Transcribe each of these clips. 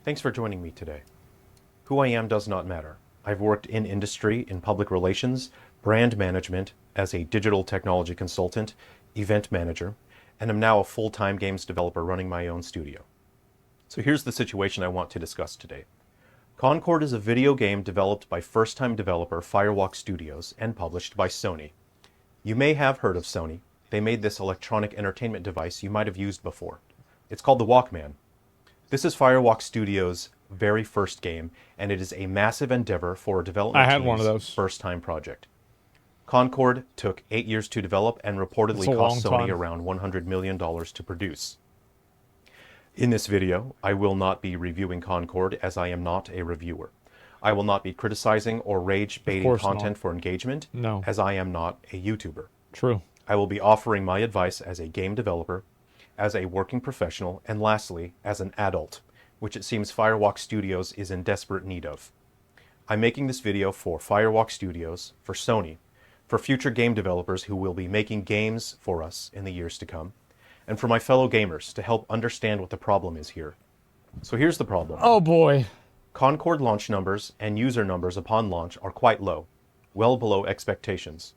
Thanks for joining me today. Who I am does not matter. I've worked in industry, in public relations, brand management, as a digital technology consultant, event manager, and am now a full-time games developer running my own studio. So here's the situation I want to discuss today. Concord is a video game developed by first-time developer Firewalk Studios and published by Sony. You may have heard of Sony. They made this electronic entertainment device you might have used before. It's called the Walkman. This is Firewalk Studios' very first game, and it is a massive endeavor for a development team's first-time project. Concord took 8 years to develop and reportedly cost Sony around $100 million to produce. In this video, I will not be reviewing Concord as I am not a reviewer. I will not be criticizing or rage-baiting content for engagement as I am not a YouTuber. True. I will be offering my advice as a game developer, as a working professional, and lastly, as an adult, which it seems Firewalk Studios is in desperate need of. I'm making this video for Firewalk Studios, for Sony, for future game developers who will be making games for us in the years to come, and for my fellow gamers to help understand what the problem is here. So here's the problem. Oh boy. Concord launch numbers and user numbers upon launch are quite low, well below expectations.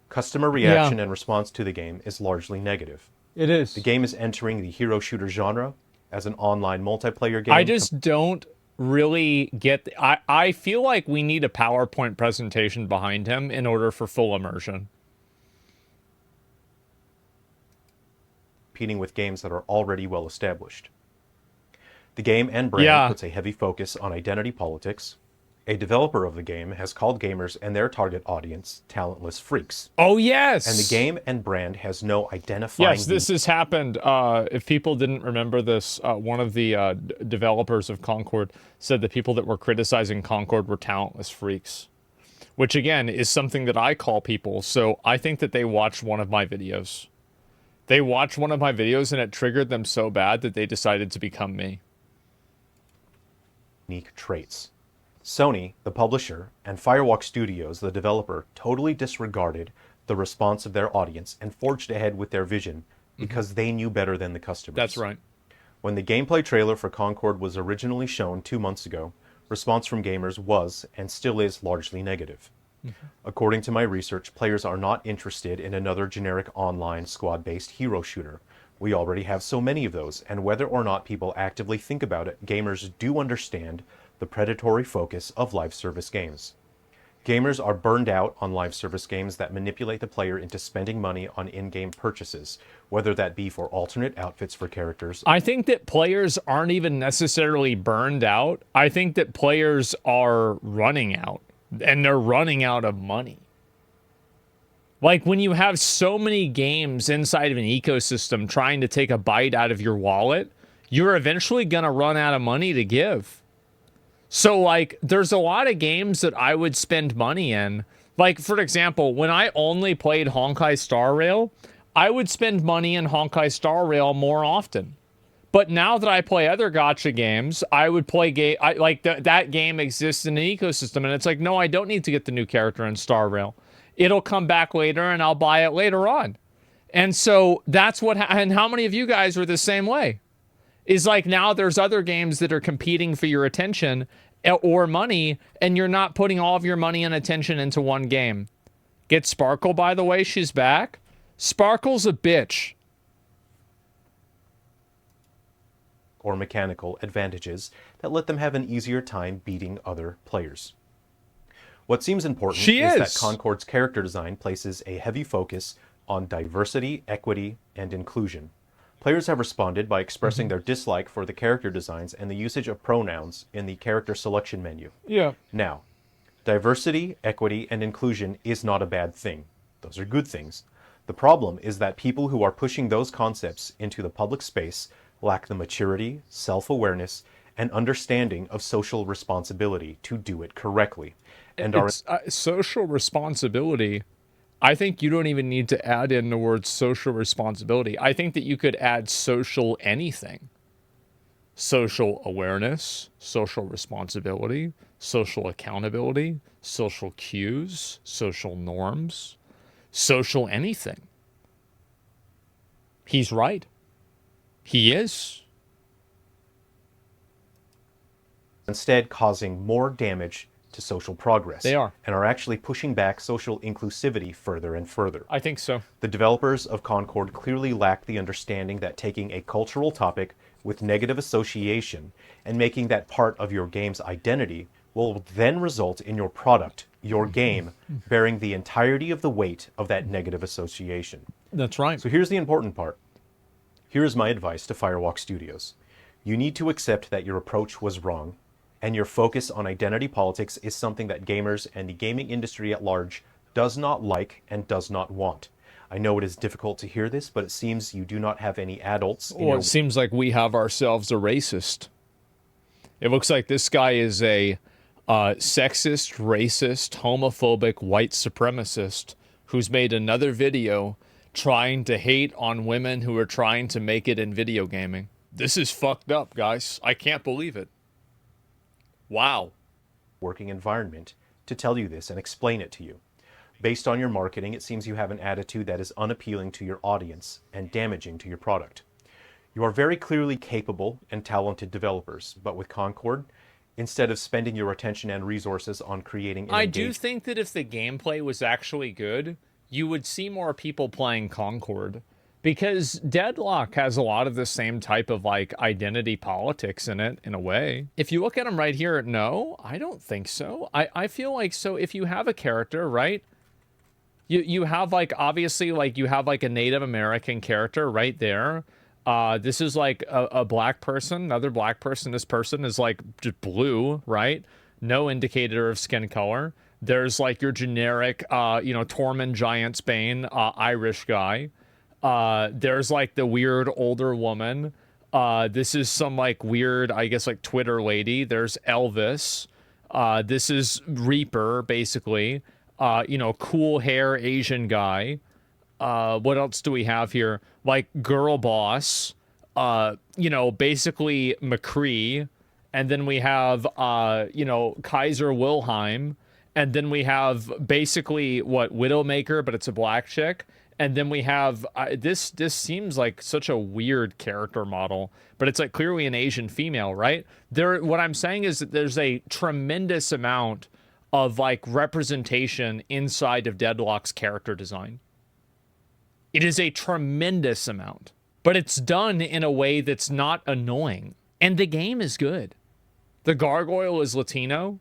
Customer reaction and response to the game is largely negative. It is. The game is entering the hero shooter genre as an online multiplayer game. I just don't really get... I feel like we need a PowerPoint presentation behind him in order for full immersion. Competing with games that are already well established. The game and brand puts a heavy focus on identity politics. A developer of the game has called gamers and their target audience talentless freaks. Oh, yes! And the game and brand has no identifying... Yes, this has happened. If people didn't remember this, one of the developers of Concord said that people that were criticizing Concord were talentless freaks. Which, again, is something that I call people. So I think that they watched one of my videos. They watched one of my videos and it triggered them so bad that they decided to become me. Unique traits. Sony, the publisher, and Firewalk Studios, the developer, totally disregarded the response of their audience and forged ahead with their vision because they knew better than the customers. That's right. When the gameplay trailer for Concord was originally shown 2 months ago, response from gamers was, and still is, largely negative. According to my research, players are not interested in another generic online squad-based hero shooter. We already have so many of those, and whether or not people actively think about it, gamers do understand the predatory focus of live service games. Gamers are burned out on live service games that manipulate the player into spending money on in-game purchases, whether that be for alternate outfits for characters. I think that players aren't even necessarily burned out. I think that players are running out, and they're running out of money. Like, when you have so many games inside of an ecosystem trying to take a bite out of your wallet, you're eventually going to run out of money to give. So, like, there's a lot of games that I would spend money in. Like, for example, when I only played Honkai Star Rail, I would spend money in Honkai Star Rail more often. But now that I play other gacha games, I would play that game exists in an ecosystem, and it's like, no, I don't need to get the new character in Star Rail. It'll come back later, and I'll buy it later on. And so that's what... and how many of you guys are the same way? Is like, now there's other games that are competing for your attention or money, and you're not putting all of your money and attention into one game. Get Sparkle, by the way. She's back. Sparkle's a bitch. Or mechanical advantages that let them have an easier time beating other players. What seems important is that Concord's character design places a heavy focus on diversity, equity, and inclusion. Players have responded by expressing their dislike for the character designs and the usage of pronouns in the character selection menu. Now, diversity, equity, and inclusion is not a bad thing. Those are good things. The problem is that people who are pushing those concepts into the public space lack the maturity, self-awareness, and understanding of social responsibility to do it correctly. And social responsibility... I think you don't even need to add in the word social responsibility. I think that you could add social anything. Social awareness, social responsibility, social accountability, social cues, social norms, social anything. He's right. He is. instead causing more damage to social progress. They are. And are actually pushing back social inclusivity further and further. I think so. The developers of Concord clearly lack the understanding that taking a cultural topic with negative association and making that part of your game's identity will then result in your product, your game, bearing the entirety of the weight of that negative association. That's right. So here's the important part. Here's my advice to Firewalk Studios. You need to accept that your approach was wrong, and your focus on identity politics is something that gamers and the gaming industry at large does not like and does not want. I know it is difficult to hear this, but it seems you do not have any adults in Well, your... it seems like we have ourselves a racist. It looks like this guy is a sexist, racist, homophobic, white supremacist who's made another video trying to hate on women who are trying to make it in video gaming. This is fucked up, guys. I can't believe it. Wow. working environment to tell you this and explain it to you. Based on your marketing, it seems you have an attitude that is unappealing to your audience and damaging to your product. You are very clearly capable and talented developers, but with Concord, instead of spending your attention and resources on creating an I do think that if the gameplay was actually good, you would see more people playing Concord. Because Deadlock has a lot of the same type of, like, identity politics in it, in a way. If you look at them right here, no, I don't think so. I feel like, so if you have a character, right? You have, like, obviously, like, you have, like, a Native American character right there. This is, like, a black person, another black person. This person is, like, just blue, right? No indicator of skin color. There's, like, your generic, Tormund Giantsbane, Irish guy. There's, like, the weird older woman. This is some, like, weird, I guess, like, Twitter lady. There's Elvis. This is Reaper, basically. Cool hair Asian guy. What else do we have here? Like, Girl Boss. Basically McCree. And then we have, Kaiser Wilhelm. And then we have basically, Widowmaker, but it's a black chick. And then we have, this seems like such a weird character model, but it's like clearly an Asian female, right? What I'm saying is that there's a tremendous amount of, like, representation inside of Deadlock's character design. It is a tremendous amount, but it's done in a way that's not annoying. And the game is good. The gargoyle is Latino.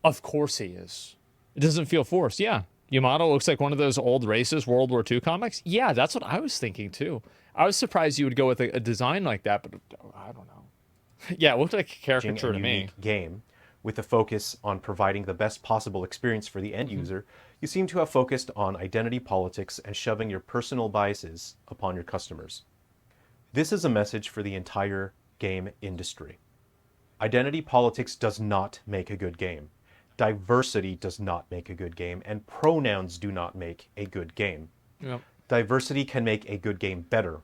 Of course he is. It doesn't feel forced. Yeah. Yamato looks like one of those old racist World War II comics. Yeah, that's what I was thinking too. I was surprised you would go with a design like that, but I don't know. Yeah, it looked like a caricature to me. Game with a focus on providing the best possible experience for the end user, you seem to have focused on identity politics and shoving your personal biases upon your customers. This is a message for the entire game industry. Identity politics does not make a good game. Diversity does not make a good game, and pronouns do not make a good game. Yep. Diversity can make a good game better,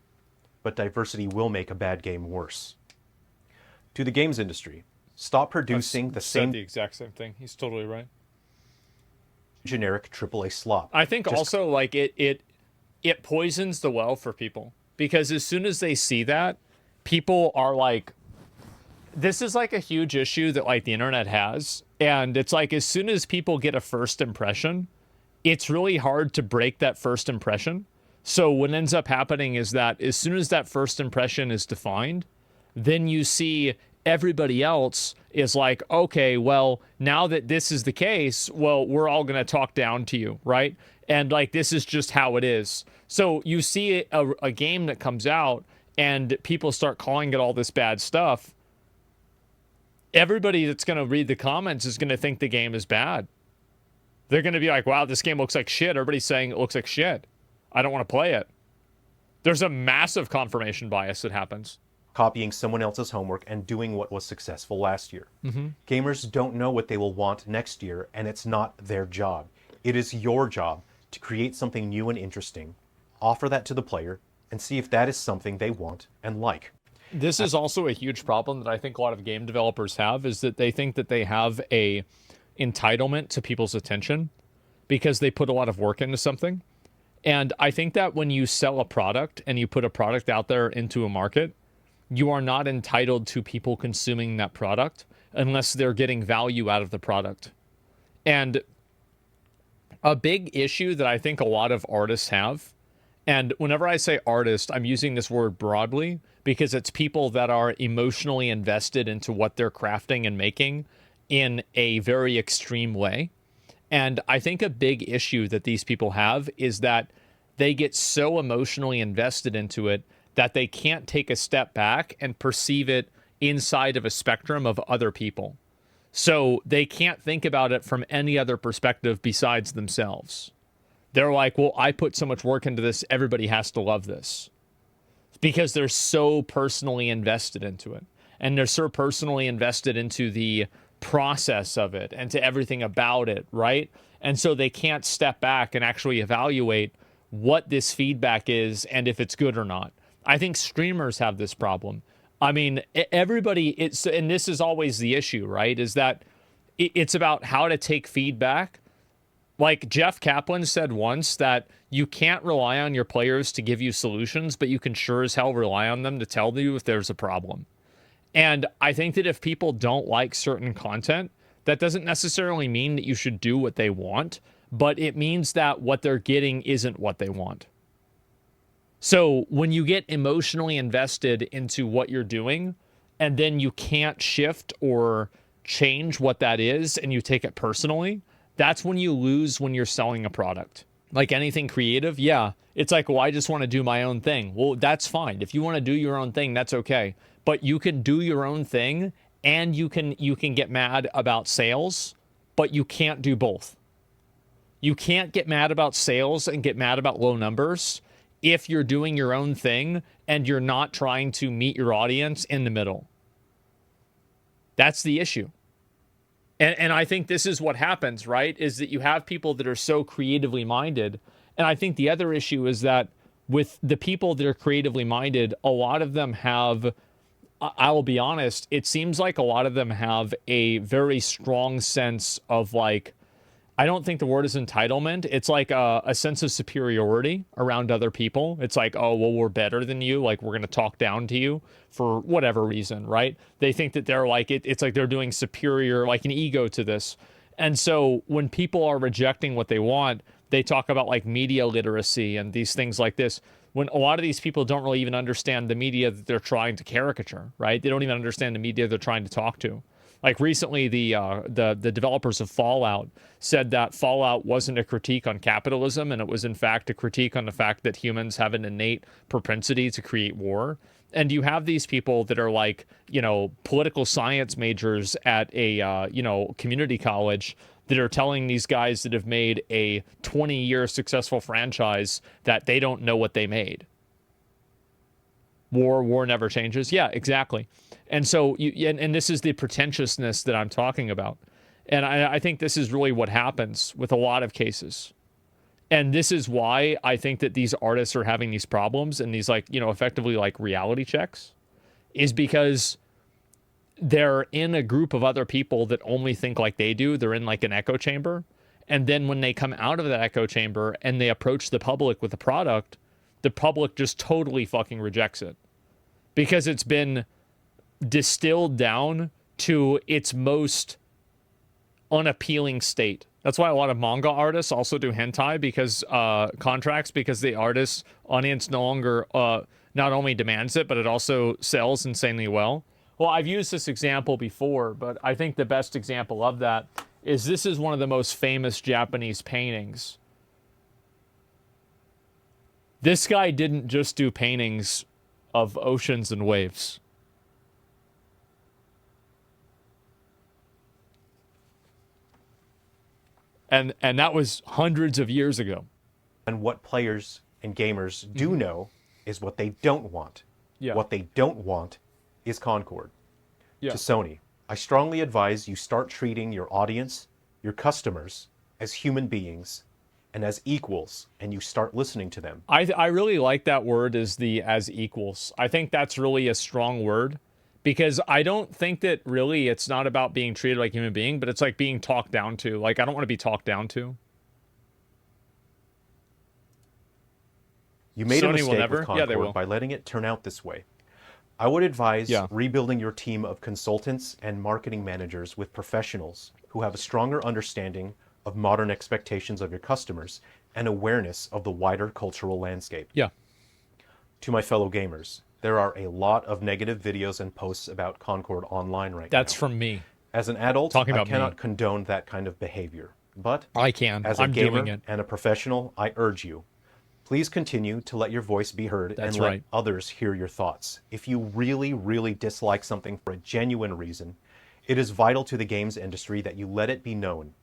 but diversity will make a bad game worse. To the games industry, stop producing the exact same thing. He's totally right. Generic AAA slop. I think also, like, it poisons the well for people, because as soon as they see that, people are like, this is like a huge issue that, like, the internet has. And it's like, as soon as people get a first impression, it's really hard to break that first impression. So what ends up happening is that as soon as that first impression is defined, then you see everybody else is like, okay, well, now that this is the case, well, we're all going to talk down to you, right? And, like, this is just how it is. So you see a game that comes out and people start calling it all this bad stuff. Everybody that's going to read the comments is going to think the game is bad. They're going to be like, wow, this game looks like shit. Everybody's saying it looks like shit. I don't want to play it. There's a massive confirmation bias that happens. Copying someone else's homework and doing what was successful last year. Mm-hmm. Gamers don't know what they will want next year, and it's not their job. It is your job to create something new and interesting, offer that to the player, and see if that is something they want and like. This is also a huge problem that I think a lot of game developers have, is that they think that they have a entitlement to people's attention because they put a lot of work into something. And I think that when you sell a product and you put a product out there into a market, you are not entitled to people consuming that product unless they're getting value out of the product. And a big issue that I think a lot of artists have, and whenever I say artist, I'm using this word broadly because it's people that are emotionally invested into what they're crafting and making in a very extreme way. And I think a big issue that these people have is that they get so emotionally invested into it that they can't take a step back and perceive it inside of a spectrum of other people. So they can't think about it from any other perspective besides themselves. They're like, well, I put so much work into this, everybody has to love this. Because they're so personally invested into it. And they're so personally invested into the process of it and to everything about it, right? And so they can't step back and actually evaluate what this feedback is and if it's good or not. I think streamers have this problem. I mean, everybody, and this is always the issue, right? Is that it's about how to take feedback. Like Jeff Kaplan said once that you can't rely on your players to give you solutions, but you can sure as hell rely on them to tell you if there's a problem. And I think that if people don't like certain content, that doesn't necessarily mean that you should do what they want, but it means that what they're getting isn't what they want. So when you get emotionally invested into what you're doing, and then you can't shift or change what that is, and you take it personally, that's when you lose when you're selling a product. Like anything creative, yeah, it's like, well, I just want to do my own thing. Well, that's fine. If you want to do your own thing, that's okay. But you can do your own thing, and you can get mad about sales, but you can't do both. You can't get mad about sales and get mad about low numbers if you're doing your own thing and you're not trying to meet your audience in the middle. That's the issue. And I think this is what happens, right? Is that you have people that are so creatively minded. And I think the other issue is that with the people that are creatively minded, a lot of them have, I will be honest, it seems like a lot of them have a very strong sense of like, I don't think the word is entitlement. It's like a sense of superiority around other people. It's like, oh, well, we're better than you. Like, we're going to talk down to you for whatever reason, right? They think that they're like, it's like they're doing superior, like an ego to this. And so when people are rejecting what they want, they talk about like media literacy and these things like this. When a lot of these people don't really even understand the media that they're trying to caricature, right? They don't even understand the media they're trying to talk to. Like recently, the developers of Fallout said that Fallout wasn't a critique on capitalism, and it was in fact a critique on the fact that humans have an innate propensity to create war. And you have these people that are like, you know, political science majors at a, community college that are telling these guys that have made a 20-year successful franchise that they don't know what they made. War never changes. Yeah, exactly. And so, and this is the pretentiousness that I'm talking about. And I think this is really what happens with a lot of cases. And this is why I think that these artists are having these problems and these, like, effectively like reality checks, is because they're in a group of other people that only think like they do. They're in like an echo chamber. And then when they come out of that echo chamber and they approach the public with a product, the public just totally fucking rejects it because it's been distilled down to its most unappealing state. That's why a lot of manga artists also do hentai because contracts, because the artist's audience no longer not only demands it, but it also sells insanely well. Well, I've used this example before, but I think the best example of that is this is one of the most famous Japanese paintings. This guy didn't just do paintings of oceans and waves. And that was hundreds of years ago. And what players and gamers do know is what they don't want. Yeah. What they don't want is Concord. Yeah. To Sony, I strongly advise you start treating your audience, your customers, as human beings and as equals, and you start listening to them. I really like that word, as equals. I think that's really a strong word, because I don't think that really it's not about being treated like a human being, but it's like being talked down to. Like, I don't want to be talked down to. You made a Sony will mistake never. with Yeah, they Concord will. by letting it turn out this way. I would advise Yeah. rebuilding your team of consultants and marketing managers with professionals who have a stronger understanding of modern expectations of your customers and awareness of the wider cultural landscape. Yeah. To my fellow gamers, there are a lot of negative videos and posts about Concord online right That's now. from me. As an adult, Talking I about cannot me. condone that kind of behavior. But I can. as a I'm doing gamer it. and a professional, I urge you, please continue to let your voice be heard That's and let right. others hear your thoughts. If you really, really dislike something for a genuine reason, it is vital to the games industry that you let it be known.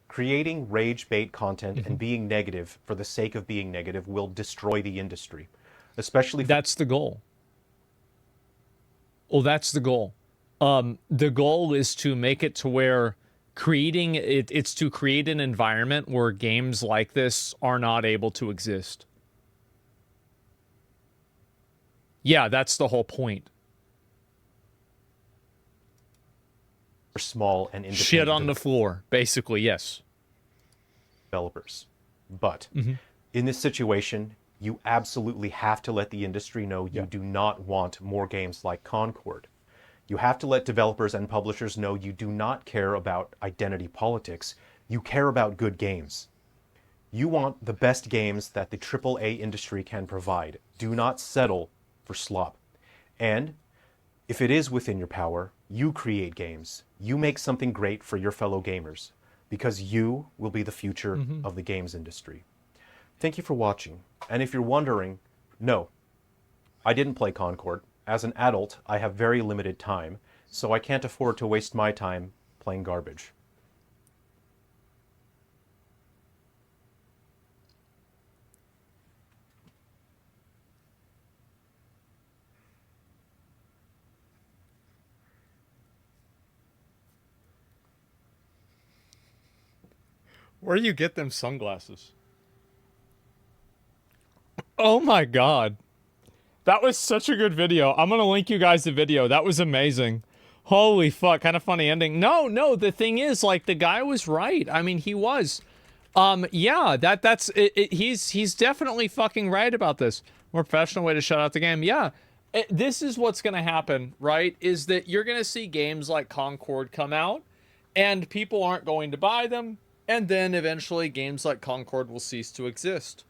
Creating rage bait content and being negative for the sake of being negative will destroy the industry, especially for That's the goal. Well, that's the goal. The goal is to make it to where it's to create an environment where games like this are not able to exist. Yeah, that's the whole point. small and independent Shit on the floor, basically, yes. developers. But in this situation, you absolutely have to let the industry know you do not want more games like Concord. You have to let developers and publishers know you do not care about identity politics. You care about good games. You want the best games that the AAA industry can provide. Do not settle for slop. And if it is within your power, you create games. You make something great for your fellow gamers, because you will be the future of the games industry. Thank you for watching. And if you're wondering, no, I didn't play Concord. As an adult, I have very limited time, so I can't afford to waste my time playing garbage. Where do you get them sunglasses? Oh my god. That was such a good video. I'm gonna link you guys the video. That was amazing. Holy fuck, kind of funny ending. No, the thing is, like, the guy was right. I mean, he was. Yeah, that's it, he's definitely fucking right about this. More professional way to shut out the game. Yeah. This is what's gonna happen, right? Is that you're gonna see games like Concord come out, and people aren't going to buy them, and then eventually games like Concord will cease to exist.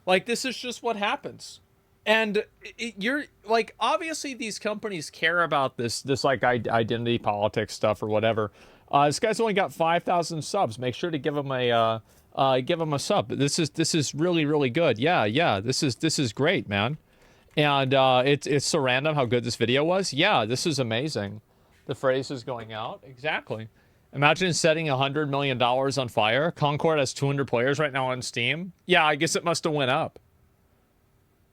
Like, this is just what happens. And you're like, obviously these companies care about this like identity politics stuff or whatever. This guy's only got 5,000 subs. Make sure to give him a sub. This is really good. Yeah. This is great, man. And it's so random how good this video was. Yeah, this is amazing. The phrase is going out. Exactly. Imagine setting $100 million on fire. Concord has 200 players right now on Steam. Yeah, I guess it must have went up.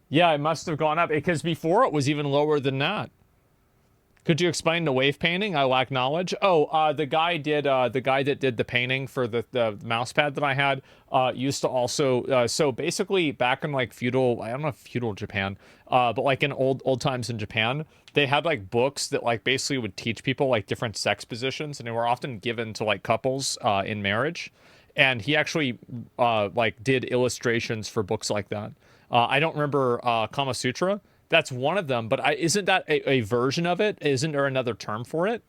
Yeah, it must have gone up, because before it was even lower than that. Could you explain the wave painting? I lack knowledge. Oh, the guy that did the painting for the mouse pad that I had used to also. So basically, back in like feudal, I don't know if feudal Japan, but like in old times in Japan, they had like books that like basically would teach people like different sex positions, and they were often given to like couples in marriage. And he actually like did illustrations for books like that. I don't remember Kama Sutra. That's one of them, but isn't that a version of it? Isn't there another term for it?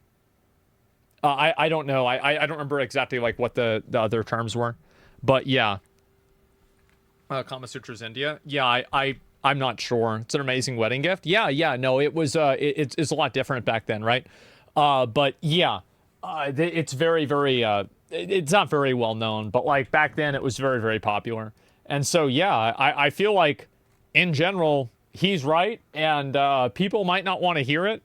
I don't know. I don't remember exactly like what the other terms were, but yeah. Kama Sutra's India. Yeah, I'm not sure. It's an amazing wedding gift. Yeah. No, it was. It's a lot different back then, right? But yeah, it's very. It's not very well known, but like back then, it was very popular. And so yeah, I feel like in general, he's right, and people might not want to hear it,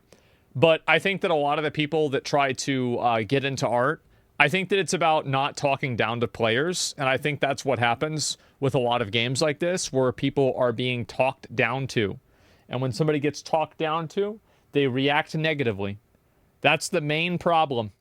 but I think that a lot of the people that try to get into art, I think that it's about not talking down to players, and I think that's what happens with a lot of games like this, where people are being talked down to. And when somebody gets talked down to, they react negatively. That's the main problem.